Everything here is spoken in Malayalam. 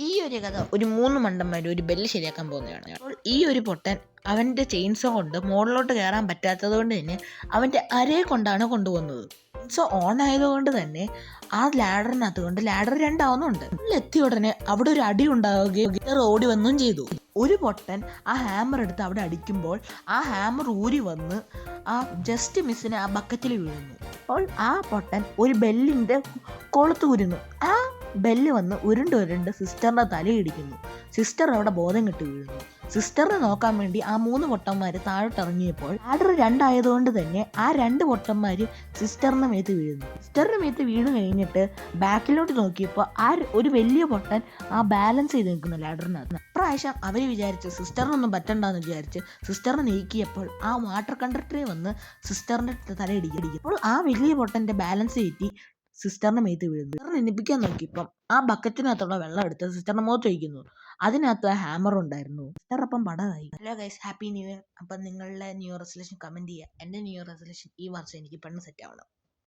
ഈ ഒരു കഥ ഒരു 3 മണ്ടന്മാർ ഒരു ബെല്ല് ശരിയാക്കാൻ പോകുന്നതാണ്. അപ്പോൾ ഈ ഒരു പൊട്ടൻ അവൻ്റെ ചെയിൻസോ കൊണ്ട് മുകളിലോട്ട് കയറാൻ പറ്റാത്തത് കൊണ്ട് തന്നെ അവൻ്റെ അരയെ കൊണ്ടാണ് കൊണ്ടുപോകുന്നത്. ചെയിൻസോ ഓൺ ആയതുകൊണ്ട് തന്നെ ആ ലാഡറിനകത്ത് കൊണ്ട് ലാഡർ രണ്ടാവുന്നുണ്ട്. എത്തിയ ഉടനെ അവിടെ ഒരു അടി ഉണ്ടാവുകയും ഓടി വന്നും ചെയ്തു. ഒരു പൊട്ടൻ ആ ഹാമർ എടുത്ത് അവിടെ അടിക്കുമ്പോൾ ആ ഹാമർ ഊരി വന്ന് ആ ജസ്റ്റ് മിസ്സിന് ആ ബക്കറ്റിൽ വീഴുന്നു. അപ്പോൾ ആ പൊട്ടൻ ഒരു ബെല്ലിൻ്റെ കൊളുത്ത് ഊരുന്നു. ആ ബെല്ല് വന്ന് ഉരുണ്ട് സിസ്റ്ററിന്റെ തലയിടിക്കുന്നു. സിസ്റ്റർ അവിടെ ബോധം കെട്ട് വീഴുന്നു. സിസ്റ്ററിനെ നോക്കാൻ വേണ്ടി ആ 3 പൊട്ടന്മാര് താഴോട്ടിറങ്ങിയപ്പോൾ ലാഡർ 2 ആയതുകൊണ്ട് തന്നെ ആ 2 പൊട്ടന്മാര് സിസ്റ്ററിന്റെ മേത്ത് വീഴുന്നു. സിസ്റ്ററിന്റെ മേത്ത് വീണ് കഴിഞ്ഞിട്ട് ബാക്കിലോട്ട് നോക്കിയപ്പോൾ ആ ഒരു വലിയ പൊട്ടൻ ആ ബാലൻസ് ചെയ്ത് നിൽക്കുന്നു ലാഡറിനകത്ത്. പ്രാവശ്യം അവര് വിചാരിച്ചു സിസ്റ്ററിനൊന്നും പറ്റണ്ടെന്ന് വിചാരിച്ച് സിസ്റ്ററിനെ നീക്കിയപ്പോൾ ആ വാട്ടർ കണ്ടക്ടറെ വന്ന് സിസ്റ്ററിന്റെ തലയിടിക്കും. അപ്പോൾ ആ വലിയ പൊട്ടന്റെ ബാലൻസ് തെറ്റി സിസ്റ്ററിന്റെ മേത്ത് വീഴുന്നു. സിസ്റ്ററിനെ എണിപ്പിക്കാൻ നോക്കിയപ്പം ആ ബക്കറ്റിനകത്തുള്ള വെള്ളം എടുത്ത് സിസ്റ്ററിന്റെ മുഖത്ത് ഒഴിക്കുന്നു. അതിനകത്ത് ഹാമർ ഉണ്ടായിരുന്നു. സിസ്റ്റർ അപ്പം പടമായി. Hello guys, happy new year. അപ്പം നിങ്ങളുടെ ന്യൂ ഇയർ റെസൊല്യൂഷൻ കമന്റ് ചെയ്യുക. എൻ്റെ ന്യൂ ഇയർ റെസൊല്യൂഷൻ ഈ വർഷം എനിക്ക് പെണ്ണ് സെറ്റ് ആവണം.